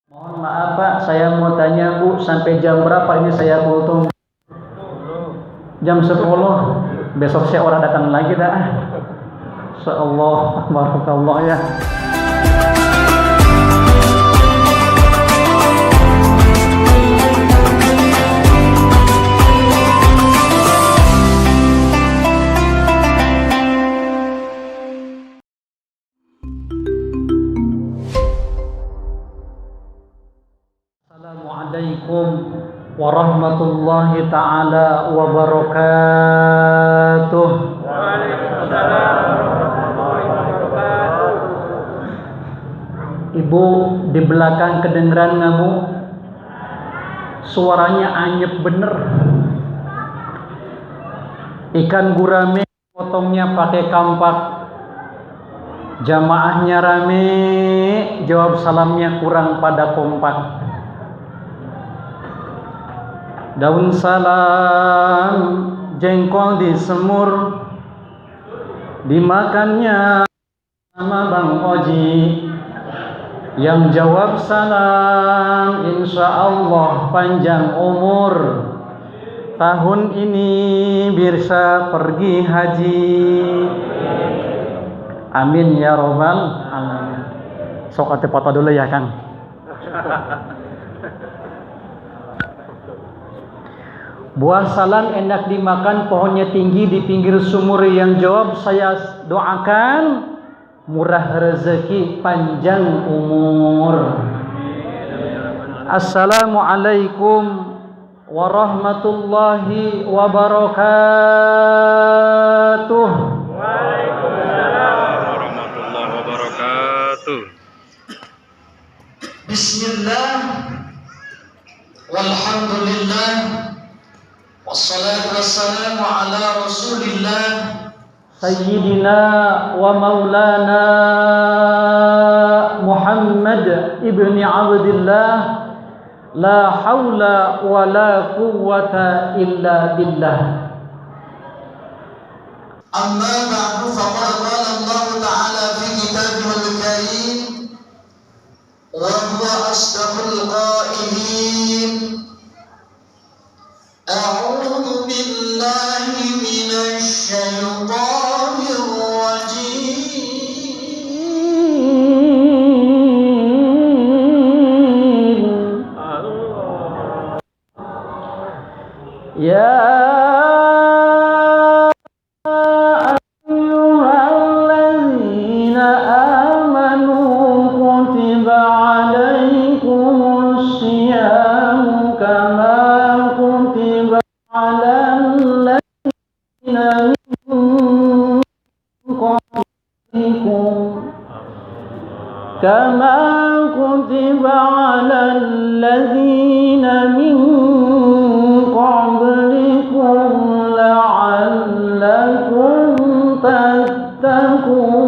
Mohon maaf Pak, saya mau tanya Bu, sampai jam berapa ini saya kultum? Jam 10. Besok saya orang datang lagi dah. Insyaallah, barakallah ya. Assalamualaikum warahmatullahi ta'ala wabarakatuh. Waalaikumsalam warahmatullahi wabarakatuh. Ibu di belakang kedengeran ngamu? Suaranya anyep bener. Ikan gurame potongnya pakai kampak. Jamaahnya rame, jawab salamnya kurang pada kompak. Daun salam jengkol disemur, dimakannya sama Bang Oji. Yang jawab salam insya Allah panjang umur, tahun ini bisa pergi haji. Amin ya robbal alamin. Sok ate foto dulu ya Kang. Buah salam enak dimakan, pohonnya tinggi di pinggir sumur. Yang jawab saya doakan murah rezeki, panjang umur. Assalamualaikum warahmatullahi wabarakatuh. Waalaikumsalam warahmatullahi wabarakatuh. Bismillah, walhamdulillah, wassalatu wassalamu ala rasulillah Sayyidina wa maulana Muhammad ibni Abdillah, la hawla wa la quwwata illa billah. Amma ba'du, faqad qala Allah ta'ala fi kitabihil karim wa huwa asdaqul qailin. A'udzu billahi minasy syaithanir rajim. Ya ayyuhalladzina amanu kutiba alaikumus syiam kama kutiba alal ladzina min qablikum kama kutiba alal ladzina min qablikum la'allakum tattaqun.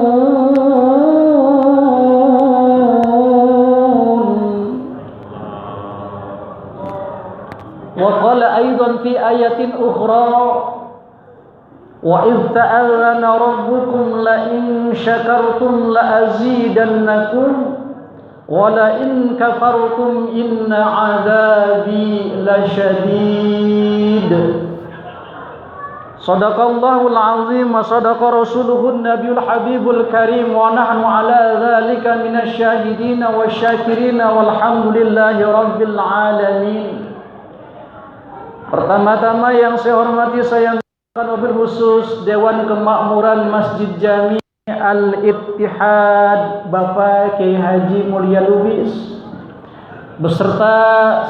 Wa qala aidan fi ayatin ukhra wa idh ta'allana rabbukum la in syakartum la azidannakum wa la in kafartum inna 'adzabi lasyadid. Shadaqallahul azim wa shadaqa rasuluhun nabiyul habibul karim wa nahnu ala dzalika minasy syahidin wasyakirin walhamdulillahi rabbil alamin. Pertama-tama yang saya hormati, saya wabil khusus Dewan Kemakmuran Masjid Jami Al-Ittihad Bapak Kiai Haji Mulya Lubis beserta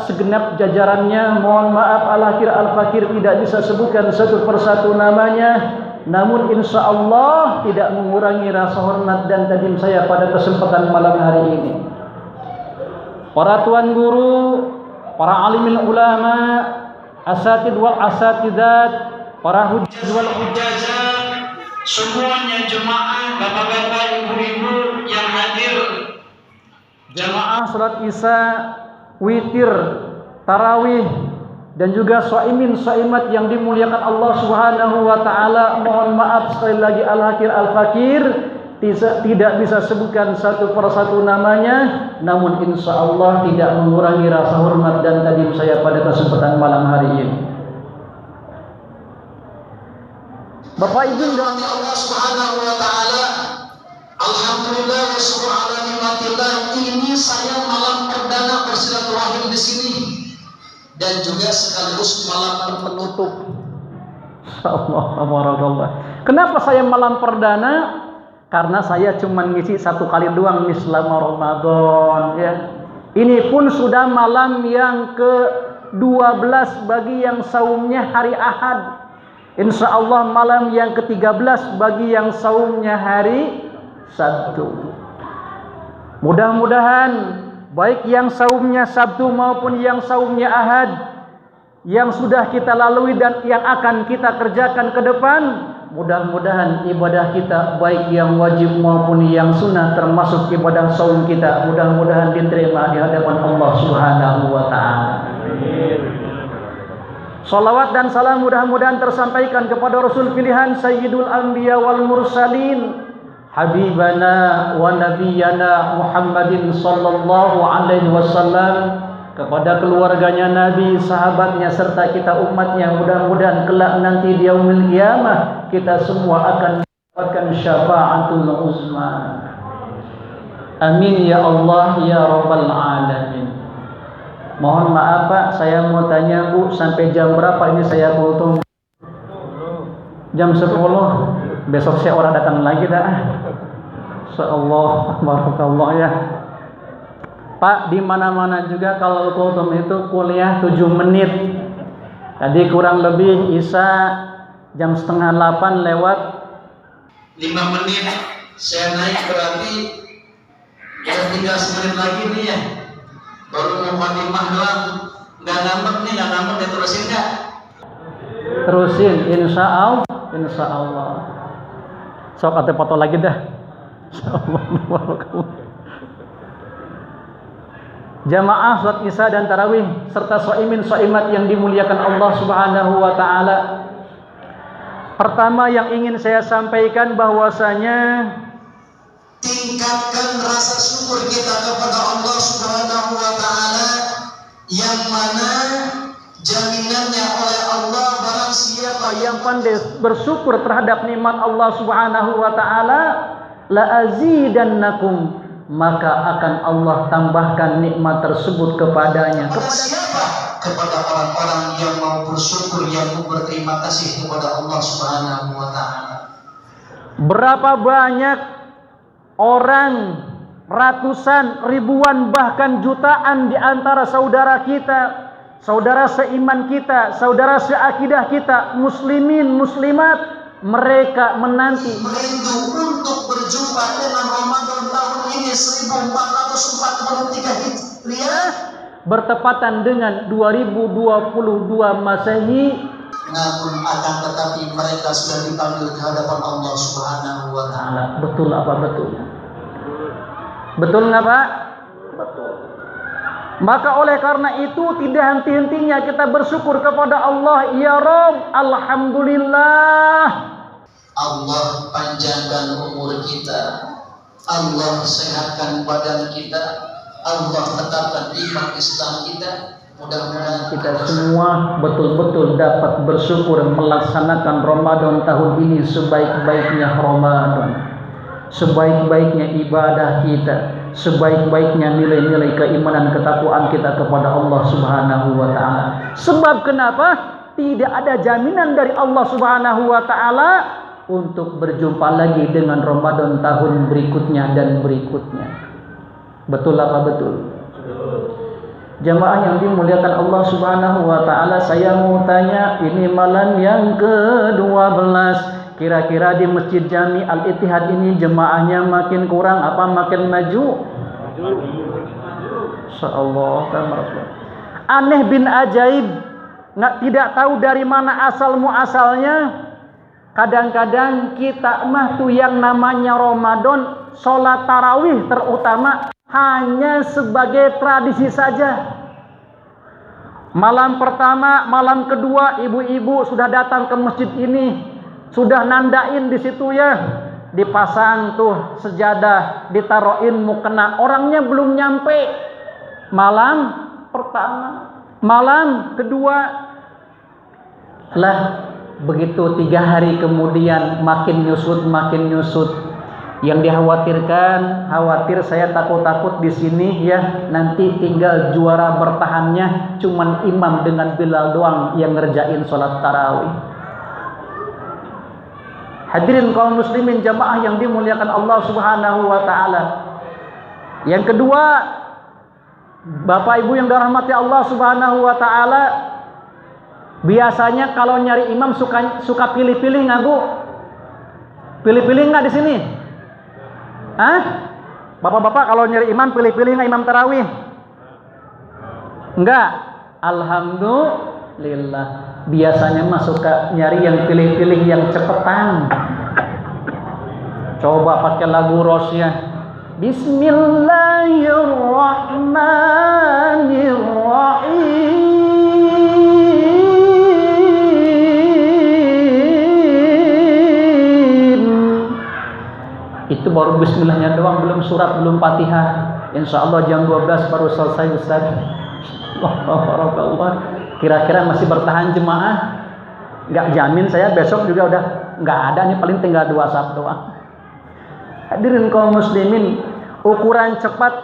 segenap jajarannya. Mohon maaf al-akhir al-fakir tidak bisa sebutkan satu persatu namanya, namun insya Allah tidak mengurangi rasa hormat dan tadim saya pada kesempatan malam hari ini. Para tuan guru, para alimil ulama, asatid wal asatidat, para hujjah wal hujjajah, semuanya jemaah, bapak-bapak, ibu-ibu yang hadir, jemaah salat isya, witir, tarawih, dan juga shaimin shaimat yang dimuliakan Allah Subhanahu wa taala. Mohon maaf sekali lagi al-akhir al-fakir tidak bisa sebutkan satu persatu namanya, namun insya Allah tidak mengurangi rasa hormat dan tadim saya pada kesempatan malam hari ini. Bapak Ibu dan Allah Subhanahu wa taala, alhamdulillah wa syukur ala nikmatillah, ini saya malam perdana bersilaturahim di sini dan juga sekaligus malam penutup. Alhamdulillah. Kenapa saya malam perdana? Karena saya cuma ngisi satu kali doang nih selama Ramadan ya. Ini pun sudah malam yang ke-12 bagi yang saumnya hari Ahad. Insya Allah malam yang ke-13 bagi yang saumnya hari Sabtu. Mudah-mudahan baik yang saumnya Sabtu maupun yang saumnya Ahad yang sudah kita lalui dan yang akan kita kerjakan ke depan, mudah-mudahan ibadah kita baik yang wajib maupun yang sunnah termasuk ibadah saum kita mudah-mudahan diterima di hadapan Allah Subhanahu wa taala. Salawat dan salam mudah-mudahan tersampaikan kepada Rasul pilihan Sayyidul Anbiya wal Mursalin, Habibana wa Nabiyana Muhammadin sallallahu alaihi wasallam, kepada keluarganya Nabi, sahabatnya serta kita umatnya. Mudah-mudahan kelak nanti di yaumil qiyamah kita semua akan mendapatkan syafaatul uzma. Amin ya Allah ya rabbal alamin. Mohon maaf Pak, saya mau tanya Bu, sampai jam berapa ini saya kultum? Jam 10. Besok saya orang datang lagi dah. Insyaallah, barakallah ya. Pak, di mana-mana juga kalau kultum itu kuliah 7 menit. Tadi kurang lebih Isya jam 7:30 lewat 5 menit. Saya naik berarti ya tinggal 1 menit lagi nih ya. Baru mau Fatimah doang. Nggak ngambek ya, terusin nggak? Terusin, insya Allah. Sok ate foto lagi dah. Jamaah salat Isya dan tarawih serta shaimin shaimat yang dimuliakan Allah Subhanahu wa taala. Pertama yang ingin saya sampaikan bahwasanya tingkatkan rasa syukur kita kepada Allah Subhanahu wa taala yang mana jaminannya oleh Allah, barang siapa yang pandai bersyukur terhadap nikmat Allah Subhanahu wa taala, la azidannakum, maka akan Allah tambahkan nikmat tersebut kepadanya. Kepada siapa? Kepada orang-orang yang mau bersyukur, yang mau berterima kasih kepada Allah Subhanahu wa taala. Berapa banyak orang, ratusan, ribuan, bahkan jutaan di antara saudara kita, saudara seiman kita, saudara seakidah kita, muslimin, muslimat, mereka menanti, merindu untuk berjumpa dengan Ramadan tahun ini 1443 Hijriah, bertepatan dengan 2022 Masehi. Namun akan tetapi mereka sudah dipanggil ke hadapan Allah Subhanahu wa taala. Betul apa betul? Betul nggak Pak? Betul. Maka oleh karena itu tidak henti-hentinya kita bersyukur kepada Allah. Ya Rabb, alhamdulillah. Allah panjangkan umur kita, Allah sehatkan badan kita, Allah tetapkan iman Islam kita. Mudah-mudahan kita semua betul-betul dapat bersyukur melaksanakan Ramadan tahun ini sebaik-baiknya Ramadan, sebaik-baiknya ibadah kita, sebaik-baiknya nilai-nilai keimanan ketakwaan kita kepada Allah Subhanahu wa taala. Sebab kenapa? Tidak ada jaminan dari Allah Subhanahu wa taala untuk berjumpa lagi dengan Ramadan tahun berikutnya dan berikutnya. Betul apa betul? Jamaah yang dimuliakan Allah Subhanahu wa taala, saya mau tanya, ini malam yang ke-12, kira-kira di Masjid Jami Al-Ittihad ini jemaahnya makin kurang apa makin maju? Insyaallah. Aneh bin ajaib, tidak tahu dari mana asal muasalnya. Kadang-kadang kita mah tuh yang namanya Ramadan, sholat tarawih terutama hanya sebagai tradisi saja. Malam pertama, malam kedua, ibu-ibu sudah datang ke masjid ini, sudah nandain di situ ya. dipasang tuh sejadah, ditaruhin mukena, orangnya belum nyampe. Malam pertama, malam kedua, lah begitu 3 hari kemudian makin nyusut, makin nyusut. Yang dikhawatirkan, khawatir saya takut di sini ya, nanti tinggal juara bertahannya cuman imam dengan Bilal doang yang ngerjain sholat tarawih. Hadirin kaum muslimin jamaah yang dimuliakan Allah Subhanahu wa taala. Yang kedua, Bapak Ibu yang dirahmati Allah Subhanahu wa taala, biasanya kalau nyari imam suka pilih-pilih nggak Bu? Pilih-pilih nggak di sini? Hah? Bapak-bapak kalau nyari imam pilih-pilih nggak imam tarawih? Enggak. Alhamdulillah. Biasanya mah suka nyari yang pilih-pilih yang cepetan. Coba pakai lagu Rosya. Bismillahirrahmanirrahim. Itu baru bismillahnya doang, belum surat, belum Fatihah. Insya Allah jam 12 baru selesai Ustaz. Allah. Kira-kira masih bertahan jemaah? Nggak jamin, saya besok juga udah nggak ada nih, paling tinggal 2 sab doang. Hadirin kaum muslimin, ukuran cepat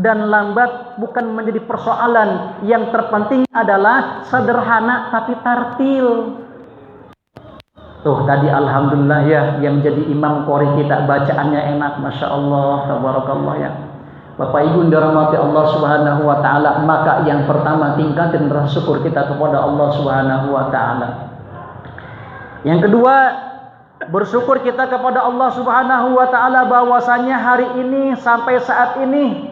dan lambat bukan menjadi persoalan. Yang terpenting adalah sederhana tapi tartil. Tuh tadi alhamdulillah ya, yang jadi imam qori kita bacaannya enak, masya Allah, tabarakallah ya. Bapak Ibu dirahmati Allah Subhanahu wa taala, maka yang pertama tingkatin rasa syukur kita kepada Allah Subhanahu wa taala. Yang kedua, bersyukur kita kepada Allah Subhanahu wa taala bahwasanya hari ini sampai saat ini,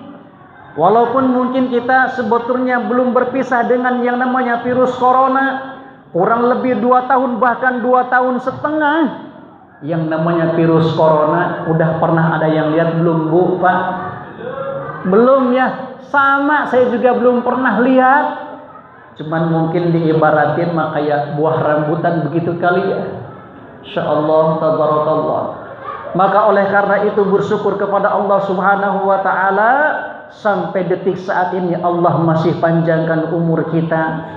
walaupun mungkin kita sebetulnya belum berpisah dengan yang namanya virus corona, kurang lebih 2 tahun bahkan 2 tahun setengah yang namanya virus corona. Udah pernah ada yang lihat belum Bu Pak? Belum ya? Sama, saya juga belum pernah lihat. Cuman mungkin diibaratin mah kayak buah rambutan begitu kali ya. Insyaallah tabarakallah. Maka oleh karena itu bersyukur kepada Allah Subhanahu wa taala, sampai detik saat ini Allah masih panjangkan umur kita.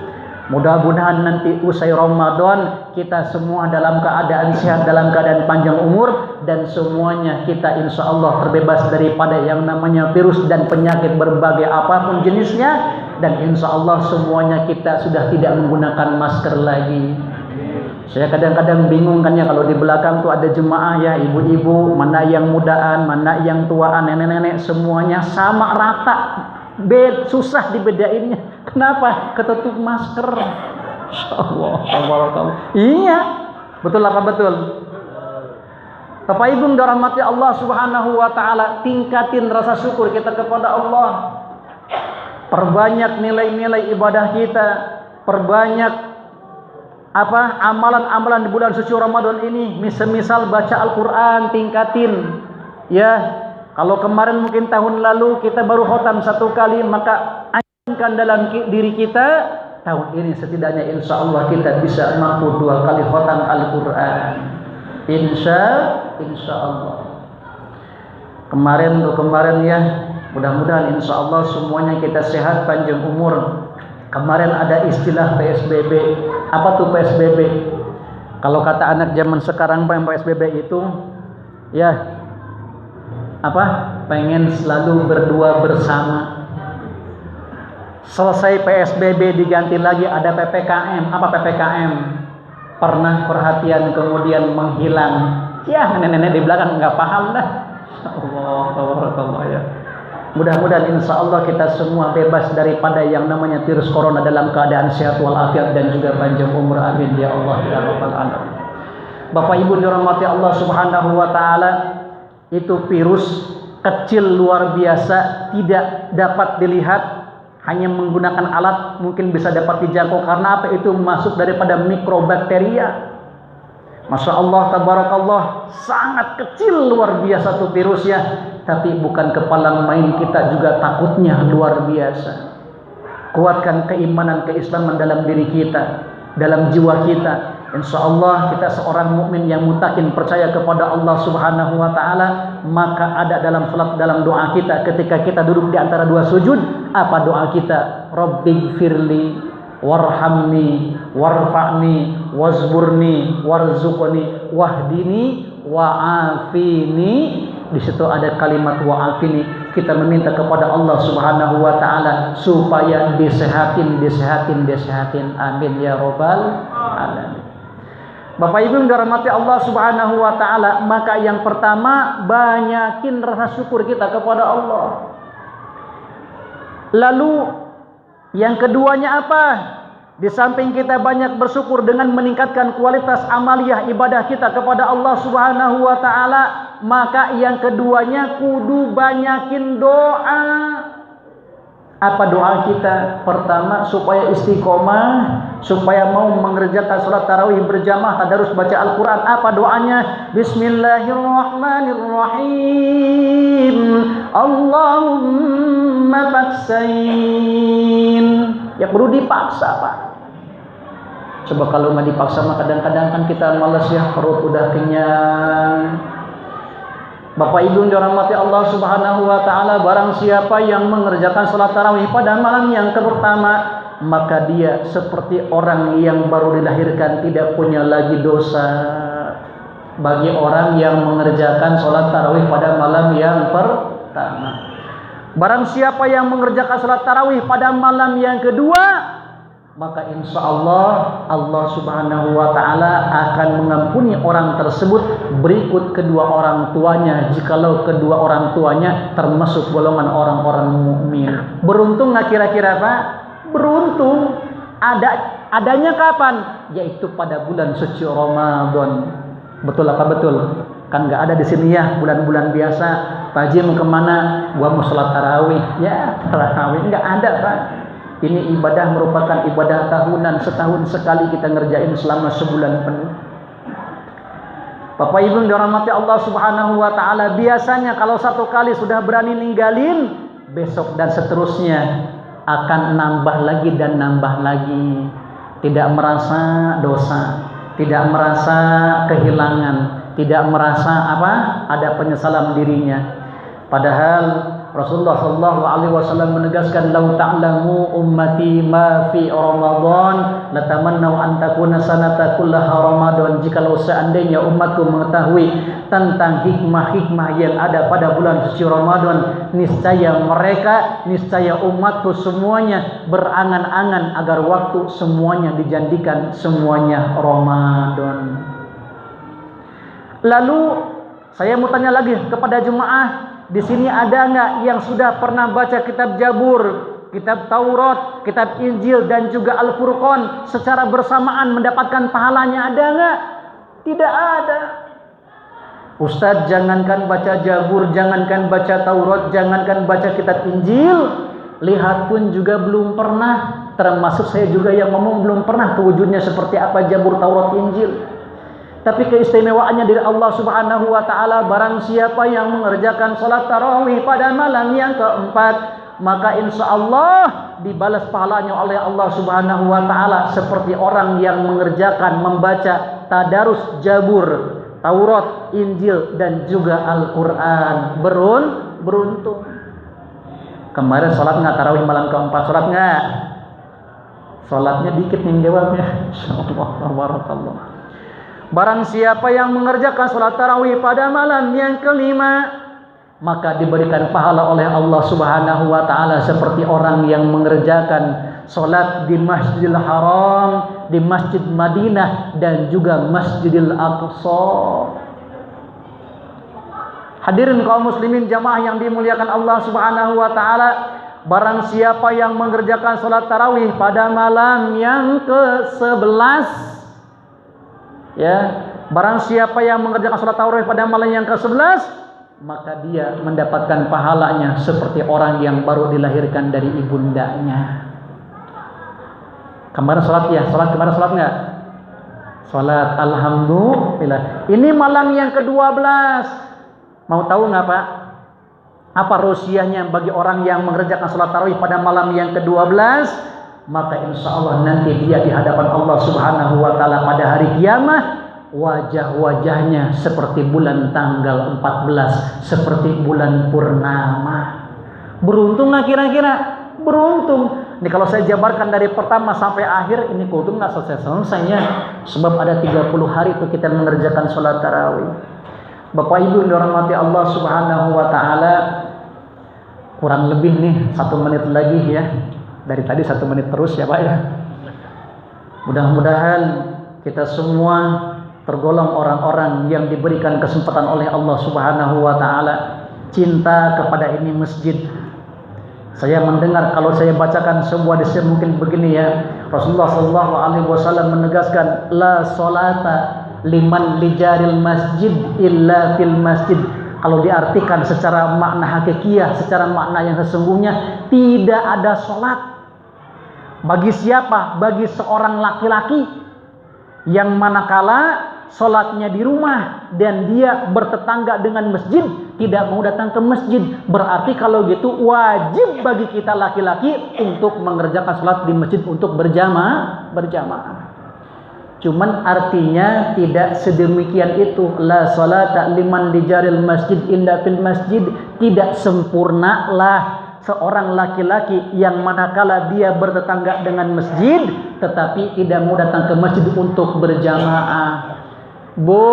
Mudah-mudahan nanti usai Ramadan kita semua dalam keadaan sehat, dalam keadaan panjang umur, dan semuanya kita insya Allah terbebas daripada yang namanya virus dan penyakit berbagai apapun jenisnya, dan insya Allah semuanya kita sudah tidak menggunakan masker lagi. Saya kadang-kadang bingung kan ya, kalau di belakang tuh ada jemaah ya, ibu-ibu, mana yang mudaan, mana yang tuaan, nenek-nenek, semuanya sama rata. Susah dibedainnya. Kenapa? Ketutup masker. Insyaallah. Iya. Betul apa betul? Bapak Ibu dirahmati Allah Subhanahu wa taala, tingkatin rasa syukur kita kepada Allah. Perbanyak nilai-nilai ibadah kita, perbanyak amalan-amalan di bulan suci Ramadan ini. Misal baca Al-Qur'an, tingkatin. Ya, kalau kemarin mungkin tahun lalu kita baru khotam 1 kali, maka anjurkan dalam diri kita tahun ini setidaknya insya Allah kita bisa mampu 2 kali khotam Al-Quran. Insya Allah. Kemarin ya, mudah-mudahan insya Allah semuanya kita sehat, panjang umur. Kemarin ada istilah PSBB. Apa tuh PSBB? Kalau kata anak zaman sekarang PSBB itu ya pengen selalu berdua bersama. Selesai PSBB diganti lagi ada PPKM. Apa PPKM? Pernah perhatian kemudian menghilang. Ya, nenek-nenek di belakang nggak paham dah. Allah ya. Mudah-mudahan insya Allah kita semua bebas daripada yang namanya virus corona dalam keadaan sehat walafiat dan juga panjang umur. Amin ya Allah ya Rabbal alamin. Bapak Ibu dirahmati Allah Subhanahu wa taala, itu virus kecil luar biasa, tidak dapat dilihat, hanya menggunakan alat mungkin bisa dapat dijangkau. Karena apa? Itu masuk daripada mikrobakteria. Masya Allah tabarakallah, sangat kecil luar biasa tuh virusnya. Tapi bukan kepala main, kita juga takutnya luar biasa. Kuatkan keimanan, keislaman dalam diri kita, dalam jiwa kita. Insya Allah kita seorang mukmin yang mutakin percaya kepada Allah Subhanahu wa taala, maka ada dalam salat, dalam doa kita ketika kita duduk di antara dua sujud, apa doa kita? Rabbighfirli warhamni warfa'ni wazburni warzuqni wahdini wa'afini. Di situ ada kalimat wa'afini. Kita meminta kepada Allah Subhanahu wa taala supaya disehatin. Amin ya rabbal alamin. Bapak Ibu yang dirahmati Allah Subhanahu wa taala, maka yang pertama banyakin rasa syukur kita kepada Allah. Lalu yang keduanya apa? Di samping kita banyak bersyukur dengan meningkatkan kualitas amaliyah ibadah kita kepada Allah Subhanahu wa taala, maka yang keduanya kudu banyakin doa. Apa doa kita? Pertama, supaya istiqomah, supaya mau mengerjakan salat tarawih berjamaah, tadarus baca Al-Quran. Apa doanya? Bismillahirrahmanirrahim. Allahumma faksain. Ya perlu dipaksa, Pak. Coba kalau nggak dipaksa mah kadang-kadang kan kita malas ya, perut udah kenyang. Bapak Ibu yang dirahmati Allah Subhanahu wa taala, barang siapa yang mengerjakan salat tarawih pada malam yang pertama, maka dia seperti orang yang baru dilahirkan, tidak punya lagi dosa. Bagi orang yang mengerjakan salat tarawih pada malam yang pertama. Barang siapa yang mengerjakan salat tarawih pada malam yang kedua, maka insya Allah Allah Subhanahu wa taala akan mengampuni orang tersebut berikut kedua orang tuanya, jikalau kedua orang tuanya termasuk golongan orang-orang mukmin. Beruntung nggak kira-kira Pak? Beruntung. Adanya kapan? Yaitu pada bulan suci Ramadan. Betul apa betul? Kan nggak ada di sini ya bulan-bulan biasa. Pak Haji mau kemana? Gua mau sholat tarawih. Ya tarawih nggak ada Pak. Ini ibadah merupakan ibadah tahunan, setahun sekali kita ngerjain selama sebulan penuh. Bapak Ibu yang dirahmati Allah Subhanahu wa taala, biasanya kalau satu kali sudah berani ninggalin, besok dan seterusnya akan nambah lagi dan nambah lagi. Tidak merasa dosa, tidak merasa kehilangan, tidak merasa ada penyesalan dirinya. Padahal Rasulullah sallallahu alaihi wasallam menegaskan, "Lau ta'lamu ummati ma fi Ramadan, latamannau an takuna sanata kullaha Ramadan." Jikalau seandainya umatku mengetahui tentang hikmah-hikmah yang ada pada bulan suci Ramadan, niscaya umatku semuanya berangan-angan agar waktu semuanya dijadikan semuanya Ramadan. Lalu saya mau tanya lagi kepada jemaah, di sini ada nggak yang sudah pernah baca kitab Jabur, kitab Taurat, kitab Injil dan juga Al-Furqan secara bersamaan mendapatkan pahalanya? Ada nggak? Tidak ada. Ustadz, jangankan baca Jabur, jangankan baca Taurat, jangankan baca kitab Injil, lihat pun juga belum pernah. Termasuk saya juga yang ngomong belum pernah kewujudnya seperti apa Jabur, Taurat, Injil. Tapi keistimewaannya dari Allah Subhanahu wa taala, barang siapa yang mengerjakan salat tarawih pada malam yang keempat, maka insya Allah dibalas pahalanya oleh Allah Subhanahu wa taala seperti orang yang mengerjakan membaca tadarus Jabur, Taurat, Injil dan juga Al-Quran. Beruntung. Kemarin salat nggak tarawih malam keempat? Salat nggak? Salatnya dikit nih jawabnya. Insyaallah, barakallah. Barang siapa yang mengerjakan salat tarawih pada malam yang kelima, maka diberikan pahala oleh Allah Subhanahu wa taala seperti orang yang mengerjakan salat di Masjidil Haram, di Masjid Madinah dan juga Masjidil Aqsa. Hadirin kaum muslimin jamaah yang dimuliakan Allah Subhanahu wa taala, barang siapa yang mengerjakan salat tarawih pada malam yang ke-11, barang siapa yang mengerjakan salat tarawih pada malam yang ke-11, maka dia mendapatkan pahalanya seperti orang yang baru dilahirkan dari ibundanya. Kemarin salat kemarin salat enggak? Salat, alhamdulillah. Ini malam yang ke-12. Mau tahu enggak Pak? Apa rusiahnya bagi orang yang mengerjakan salat tarawih pada malam yang ke-12? maka insya Allah nanti dia di hadapan Allah Subhanahu wa Ta'ala pada hari kiamat, wajah-wajahnya seperti bulan tanggal 14, seperti bulan purnama. Beruntung nggak kira-kira? Beruntung. Ini kalau saya jabarkan dari pertama sampai akhir, ini kultum nggak selesai-selesainya. Sebab ada 30 hari itu kita mengerjakan sholat tarawih. Bapak Ibu yang dirahmati Allah Subhanahu wa Ta'ala, kurang lebih nih 1 menit lagi ya. Dari tadi 1 menit terus ya Pak ya. Mudah-mudahan kita semua tergolong orang-orang yang diberikan kesempatan oleh Allah Subhanahu wa Ta'ala cinta kepada ini masjid. Saya mendengar kalau saya bacakan sebuah desir mungkin begini ya. Rasulullah sallallahu alaihi wasallam menegaskan la salata liman lijaril masjid illa fil masjid. Kalau diartikan secara makna hakikiyah, secara makna yang sesungguhnya, tidak ada sholat bagi siapa? Bagi seorang laki-laki yang manakala sholatnya di rumah dan dia bertetangga dengan masjid, tidak mau datang ke masjid. Berarti kalau gitu wajib bagi kita laki-laki untuk mengerjakan sholat di masjid untuk berjamaah. Cuman artinya tidak sedemikian itu. La sholata liman dijaril masjid inda fil masjid. Tidak sempurnalah seorang laki-laki yang manakala dia bertetangga dengan masjid tetapi tidak mau datang ke masjid untuk berjamaah. Bu,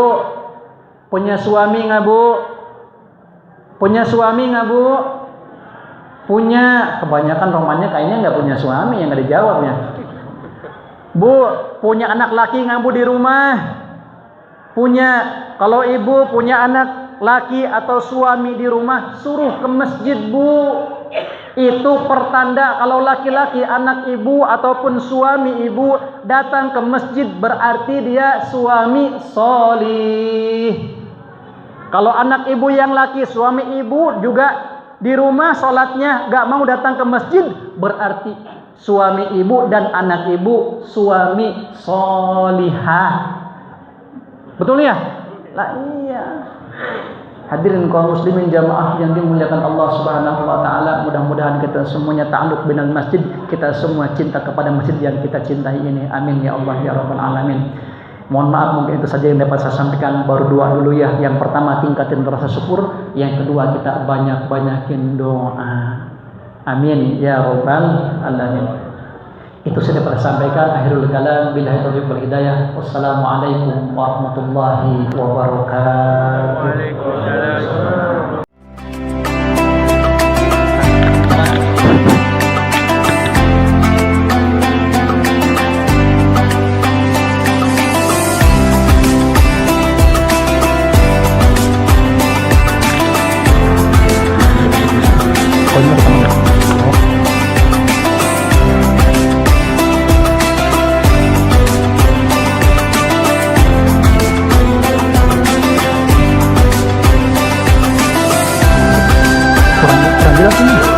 punya suami nggak Bu? Punya suami nggak Bu? Punya. Kebanyakan romannya kayaknya nggak punya suami, yang nggak dijawabnya. Bu, punya anak laki nggak Bu di rumah? Punya. Kalau ibu punya anak laki atau suami di rumah, suruh ke masjid Bu. Itu pertanda kalau laki-laki anak ibu ataupun suami ibu datang ke masjid, berarti dia suami solih. Kalau anak ibu yang laki, suami ibu juga di rumah sholatnya gak mau datang ke masjid, berarti suami ibu dan anak ibu suami solihah. Betul ya? Lah iya. Hadirin kaum muslimin jamaah yang dimuliakan Allah Subhanahu wa Ta'ala, mudah-mudahan kita semuanya ta'alluq binal masjid, kita semua cinta kepada masjid yang kita cintai ini. Amin ya Allah ya Rabbal alamin. Mohon maaf, mungkin itu saja yang dapat saya sampaikan. Baru doa dulu ya. Yang pertama, tingkatin rasa syukur. Yang kedua, kita banyak-banyakin doa. Amin ya Rabbal alamin. Itu sudah dapat saya sampaikan. Akhirul kalam, billahi taufiq wal hidayah. Wassalamualaikum warahmatullahi wabarakatuh. Waalaikumsalam. Jelas ini.